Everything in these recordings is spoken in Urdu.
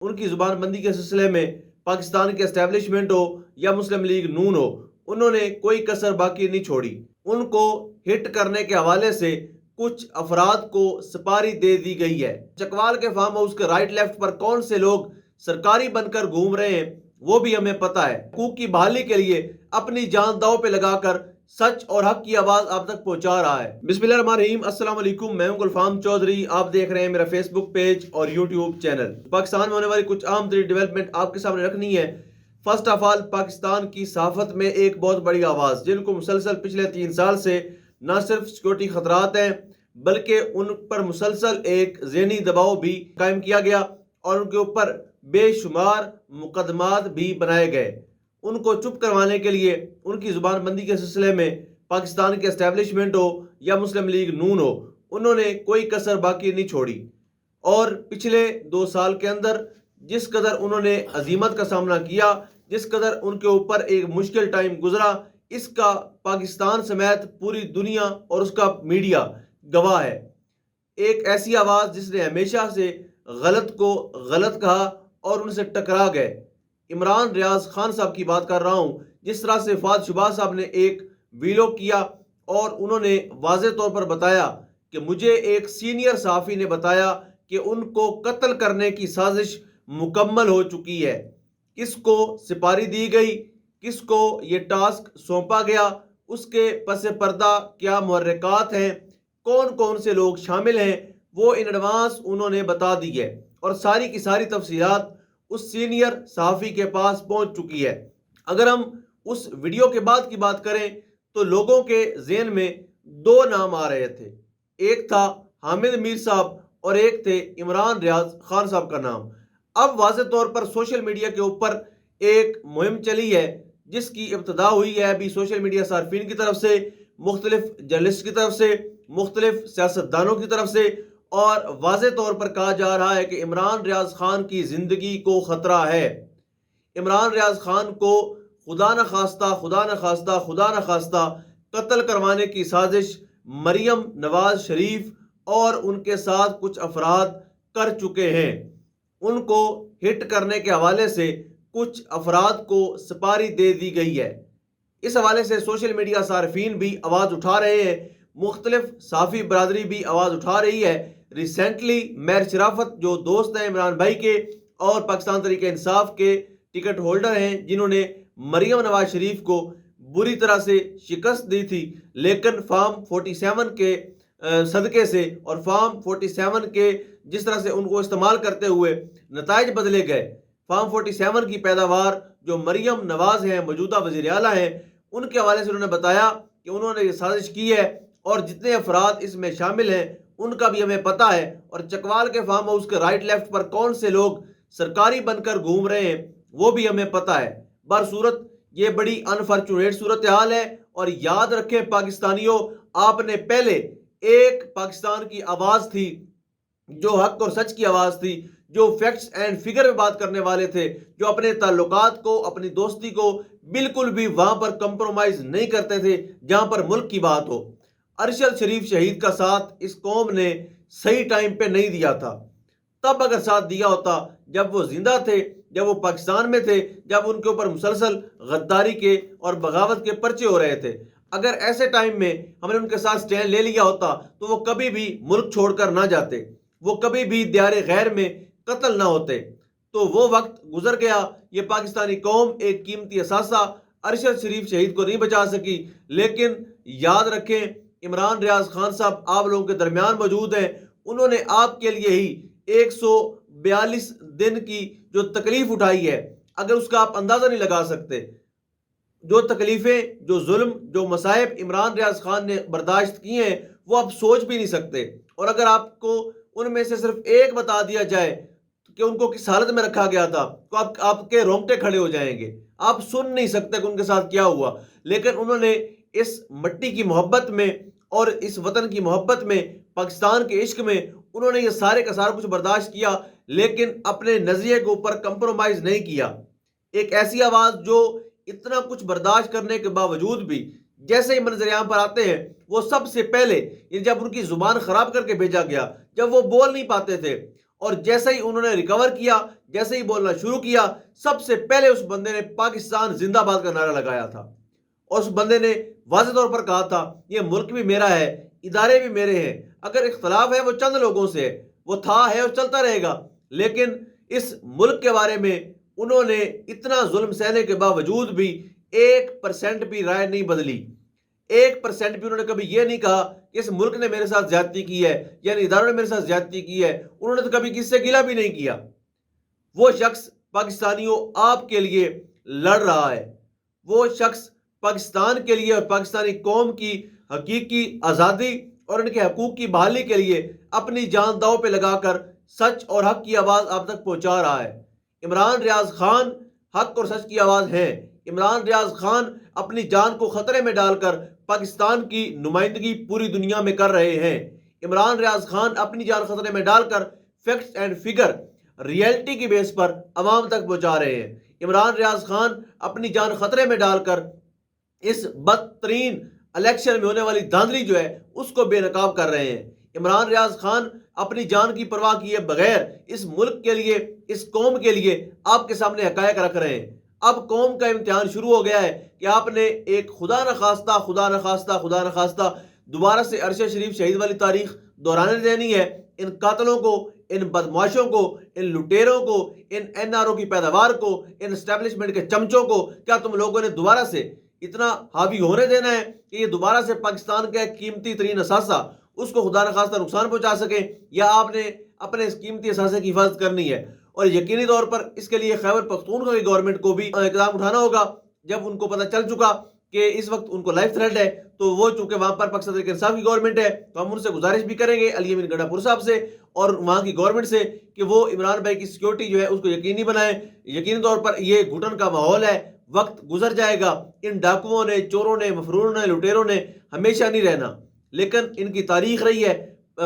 ان کی زبان بندی کے سلسلے میں پاکستان کے اسٹیبلشمنٹ ہو یا مسلم لیگ نون ہو، انہوں نے کوئی کسر باقی نہیں چھوڑی۔ ان کو ہٹ کرنے کے حوالے سے کچھ افراد کو سپاری دے دی گئی ہے۔ چکوال کے فارم ہاؤس کے رائٹ لیفٹ پر کون سے لوگ سرکاری بن کر گھوم رہے ہیں وہ بھی ہمیں پتہ ہے۔ حقوق کی بحالی کے لیے اپنی جان داؤ پہ لگا کر سچ اور حق کی آواز آپ تک پہنچا رہا ہے۔ بسم اللہ الرحمن الرحیم، السلام علیکم، میں ہوں گلفام چودھری، آپ دیکھ رہے ہیں میرا فیس بک پیج اور یوٹیوب چینل۔ پاکستان میں ہونے والی کچھ اہم ترین ڈیولپمنٹ آپ کے سامنے رکھنی ہے۔ فرسٹ آف آل، پاکستان کی صحافت میں ایک بہت بڑی آواز، جن کو مسلسل پچھلے 3 سال سے نہ صرف سیکورٹی خطرات ہیں بلکہ ان پر مسلسل ایک ذہنی دباؤ بھی قائم کیا گیا اور ان کے اوپر بے شمار مقدمات بھی بنائے گئے۔ ان کو چپ کروانے کے لیے ان کی زبان بندی کے سلسلے میں پاکستان کے اسٹیبلشمنٹ ہو یا مسلم لیگ نون ہو، انہوں نے کوئی کسر باقی نہیں چھوڑی۔ اور پچھلے 2 سال کے اندر جس قدر انہوں نے عزیمت کا سامنا کیا، جس قدر ان کے اوپر ایک مشکل ٹائم گزرا، اس کا پاکستان سمیت پوری دنیا اور اس کا میڈیا گواہ ہے۔ ایک ایسی آواز جس نے ہمیشہ سے غلط کو غلط کہا اور ان سے ٹکرا گئے۔ عمران ریاض خان صاحب کی بات کر رہا ہوں، جس طرح سے فہد شباز صاحب نے ایک ویلوگ کیا اور انہوں نے واضح طور پر بتایا کہ مجھے ایک سینئر صحافی نے بتایا کہ ان کو قتل کرنے کی سازش مکمل ہو چکی ہے۔ کس کو سپاری دی گئی، کس کو یہ ٹاسک سونپا گیا، اس کے پس پردہ کیا محرکات ہیں، کون کون سے لوگ شامل ہیں، وہ ان ایڈوانس انہوں نے بتا دی ہے اور ساری کی ساری تفصیلات اس سینئر صحافی کے پاس پہنچ چکی ہے۔ اگر ہم اس ویڈیو کے بعد کی بات کریں تو لوگوں کے ذہن میں 2 نام آ رہے تھے، ایک تھا حامد میر صاحب اور ایک تھے عمران ریاض خان صاحب کا نام۔ اب واضح طور پر سوشل میڈیا کے اوپر ایک مہم چلی ہے جس کی ابتدا ہوئی ہے ابھی سوشل میڈیا صارفین کی طرف سے، مختلف جرنلسٹ کی طرف سے، مختلف سیاستدانوں کی طرف سے، اور واضح طور پر کہا جا رہا ہے کہ عمران ریاض خان کی زندگی کو خطرہ ہے۔ عمران ریاض خان کو خدا نہ خواستہ قتل کروانے کی سازش مریم نواز شریف اور ان کے ساتھ کچھ افراد کر چکے ہیں۔ ان کو ہٹ کرنے کے حوالے سے کچھ افراد کو سپاری دے دی گئی ہے۔ اس حوالے سے سوشل میڈیا صارفین بھی آواز اٹھا رہے ہیں، مختلف صحافی برادری بھی آواز اٹھا رہی ہے۔ ریسنٹلی مہر شرافت جو دوست ہیں عمران بھائی کے اور پاکستان تحریک انصاف کے ٹکٹ ہولڈر ہیں، جنہوں نے مریم نواز شریف کو بری طرح سے شکست دی تھی، لیکن فارم 47 کے صدقے سے اور فارم 47 کے جس طرح سے ان کو استعمال کرتے ہوئے نتائج بدلے گئے، فارم 47 کی پیداوار جو مریم نواز ہیں، موجودہ وزیر اعلیٰ ہیں، ان کے حوالے سے انہوں نے بتایا کہ انہوں نے یہ سازش کی ہے اور جتنے افراد اس میں شامل ہیں ان کا بھی ہمیں پتہ ہے۔ اور چکوال کے فارم ہاؤس کے رائٹ لیفٹ پر کون سے لوگ سرکاری بن کر گھوم رہے ہیں وہ بھی ہمیں پتہ ہے۔ برصورت یہ بڑی انفارچونیٹ صورتحال ہے، اور یاد رکھیں پاکستانیوں، آپ نے پہلے ایک پاکستان کی آواز تھی جو حق اور سچ کی آواز تھی، جو فیکٹس اینڈ فگر میں بات کرنے والے تھے، جو اپنے تعلقات کو، اپنی دوستی کو بالکل بھی وہاں پر کمپرومائز نہیں کرتے تھے جہاں پر ملک کی بات ہو۔ ارشد شریف شہید کا ساتھ اس قوم نے صحیح ٹائم پہ نہیں دیا تھا۔ تب اگر ساتھ دیا ہوتا جب وہ زندہ تھے، جب وہ پاکستان میں تھے، جب ان کے اوپر مسلسل غداری کے اور بغاوت کے پرچے ہو رہے تھے، اگر ایسے ٹائم میں ہم نے ان کے ساتھ سٹینڈ لے لیا ہوتا تو وہ کبھی بھی ملک چھوڑ کر نہ جاتے، وہ کبھی بھی دیار غیر میں قتل نہ ہوتے۔ تو وہ وقت گزر گیا، یہ پاکستانی قوم ایک قیمتی اثاثہ ارشد شریف شہید کو نہیں بچا سکی۔ لیکن یاد رکھیں عمران ریاض خان صاحب آپ لوگوں کے درمیان موجود ہیں، انہوں نے آپ کے لیے ہی 142 دن کی جو تکلیف اٹھائی ہے، اگر اس کا آپ اندازہ نہیں لگا سکتے، جو تکلیفیں، جو ظلم، جو مصائب عمران ریاض خان نے برداشت کیے ہیں وہ آپ سوچ بھی نہیں سکتے۔ اور اگر آپ کو ان میں سے صرف ایک بتا دیا جائے کہ ان کو کس حالت میں رکھا گیا تھا تو آپ کے رونگٹے کھڑے ہو جائیں گے، آپ سن نہیں سکتے کہ ان کے ساتھ کیا ہوا۔ لیکن انہوں نے اس مٹی کی محبت میں اور اس وطن کی محبت میں، پاکستان کے عشق میں، انہوں نے یہ سارے کا سارا کچھ برداشت کیا، لیکن اپنے نظریے کے اوپر کمپرومائز نہیں کیا۔ ایک ایسی آواز جو اتنا کچھ برداشت کرنے کے باوجود بھی جیسے ہی منظر عام پر آتے ہیں وہ سب سے پہلے جب ان کی زبان خراب کر کے بھیجا گیا، جب وہ بول نہیں پاتے تھے اور جیسے ہی انہوں نے ریکور کیا، جیسے ہی بولنا شروع کیا، سب سے پہلے اس بندے نے پاکستان زندہ باد کا نعرہ لگایا تھا، اور اس بندے نے واضح طور پر کہا تھا یہ ملک بھی میرا ہے، ادارے بھی میرے ہیں، اگر اختلاف ہے وہ چند لوگوں سے ہے، وہ تھا ہے اور چلتا رہے گا، لیکن اس ملک کے بارے میں انہوں نے اتنا ظلم سہنے کے باوجود بھی 1% بھی رائے نہیں بدلی، 1% بھی انہوں نے کبھی یہ نہیں کہا کہ اس ملک نے میرے ساتھ زیادتی کی ہے، یعنی اداروں نے میرے ساتھ زیادتی کی ہے، انہوں نے تو کبھی کسی سے گلہ بھی نہیں کیا۔ وہ شخص پاکستانیوں آپ کے لیے لڑ رہا ہے، وہ شخص پاکستان کے لیے اور پاکستانی قوم کی حقیقی آزادی اور ان کے حقوق کی بحالی کے لیے اپنی جان داؤ پہ لگا کر سچ اور حق کی آواز آپ تک پہنچا رہا ہے۔ عمران ریاض خان حق اور سچ کی آواز ہیں۔ عمران ریاض خان اپنی جان کو خطرے میں ڈال کر پاکستان کی نمائندگی پوری دنیا میں کر رہے ہیں۔ عمران ریاض خان اپنی جان خطرے میں ڈال کر فیکٹس اینڈ فگر ریئلٹی کی بیس پر عوام تک پہنچا رہے ہیں۔ عمران ریاض خان اپنی جان خطرے میں ڈال کر اس بدترین الیکشن میں ہونے والی دھاندلی جو ہے اس کو بے نقاب کر رہے ہیں۔ عمران ریاض خان اپنی جان کی پرواہ کیے بغیر اس ملک کے لیے، اس قوم کے لیے آپ کے سامنے حقائق رکھ رہے ہیں۔ اب قوم کا امتحان شروع ہو گیا ہے کہ آپ نے ایک خدا نخواستہ دوبارہ سے عرش شریف شہید والی تاریخ دہرانے دینی ہے۔ ان قاتلوں کو، ان بدمعاشوں کو، ان لٹیروں کو، ان این آر او کی پیداوار کو، ان اسٹیبلشمنٹ کے چمچوں کو کیا تم لوگوں نے دوبارہ سے اتنا حاوی ہونے دینا ہے کہ یہ دوبارہ سے پاکستان کا ایک قیمتی ترین اثاثہ اس کو خدا نخواستہ نقصان پہنچا سکیں، یا آپ نے اپنے اس قیمتی اثاثے کی حفاظت کرنی ہے؟ اور یقینی طور پر اس کے لیے خیبر پختونخوا کی گورنمنٹ کو بھی اقدام اٹھانا ہوگا۔ جب ان کو پتہ چل چکا کہ اس وقت ان کو لائف تھریٹ ہے، تو وہ چونکہ وہاں پر پاکستان تحریک انصاف کی گورنمنٹ ہے، تو ہم ان سے گزارش بھی کریں گے، علی امین گنڈا پور صاحب سے اور وہاں کی گورنمنٹ سے، کہ وہ عمران بھائی کی سیکیورٹی جو ہے اس کو یقینی بنائیں۔ یقینی طور پر یہ گھٹن کا ماحول ہے، وقت گزر جائے گا، ان ڈاکوؤں نے، چوروں نے، مفروروں نے، لٹیروں نے ہمیشہ نہیں رہنا، لیکن ان کی تاریخ رہی ہے۔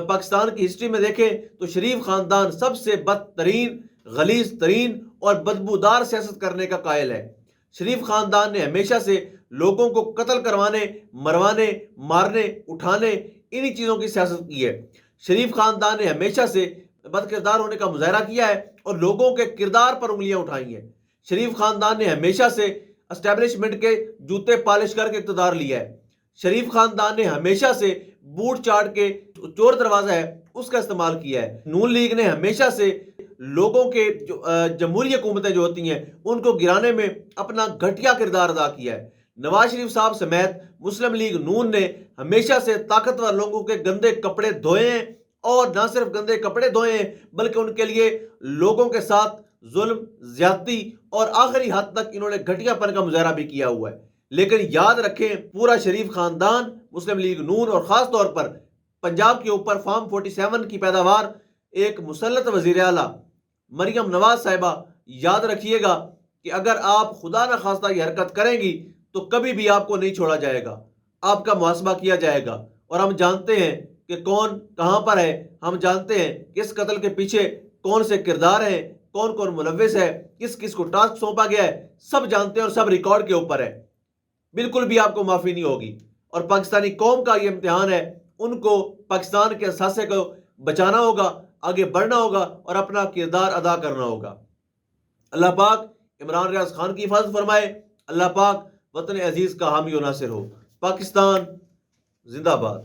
پاکستان کی ہسٹری میں دیکھیں تو شریف خاندان سب سے بدترین، غلیظ ترین اور بدبودار سیاست کرنے کا قائل ہے۔ شریف خاندان نے ہمیشہ سے لوگوں کو قتل کروانے، مروانے، مارنے، اٹھانے، انہی چیزوں کی سیاست کی ہے۔ شریف خاندان نے ہمیشہ سے بد کردار ہونے کا مظاہرہ کیا ہے اور لوگوں کے کردار پر انگلیاں اٹھائی ہیں۔ شریف خاندان نے ہمیشہ سے اسٹیبلشمنٹ کے جوتے پالش کر کے اقتدار لیا ہے۔ شریف خاندان نے ہمیشہ سے بوٹ چاٹ کے چور دروازہ ہے اس کا استعمال کیا ہے۔ نون لیگ نے ہمیشہ سے لوگوں کے جمہوری حکومتیں جو ہوتی ہیں ان کو گرانے میں اپنا گھٹیا کردار ادا کیا ہے۔ نواز شریف صاحب سمیت مسلم لیگ نون نے ہمیشہ سے طاقتور لوگوں کے گندے کپڑے دھوئے ہیں، اور نہ صرف گندے کپڑے دھوئے ہیں بلکہ ان کے لیے لوگوں کے ساتھ ظلم، زیادتی اور آخری حد تک انہوں نے گھٹیا پن کا مظاہرہ بھی کیا ہوا ہے۔ لیکن یاد رکھیں، پورا شریف خاندان، مسلم لیگ نون اور خاص طور پر پنجاب کے اوپر فارم 47 کی پیداوار ایک مسلط وزیر اعلیٰ مریم نواز صاحبہ، یاد رکھیے گا کہ اگر آپ خدا نخواستہ یہ حرکت کریں گی تو کبھی بھی آپ کو نہیں چھوڑا جائے گا، آپ کا محاسبہ کیا جائے گا۔ اور ہم جانتے ہیں کہ کون کہاں پر ہے، ہم جانتے ہیں کہ اس قتل کے پیچھے کون سے کردار ہیں، کون کون ملوث ہے، کس کس کو ٹاسک سونپا گیا ہے، سب جانتے ہیں اور سب ریکارڈ کے اوپر ہے۔ بالکل بھی آپ کو معافی نہیں ہوگی، اور پاکستانی قوم کا یہ امتحان ہے، ان کو پاکستان کے اثاثے کو بچانا ہوگا، آگے بڑھنا ہوگا اور اپنا کردار ادا کرنا ہوگا۔ اللہ پاک عمران ریاض خان کی حفاظت فرمائے، اللہ پاک وطن عزیز کا حامی و ناصر ہو۔ پاکستان زندہ باد۔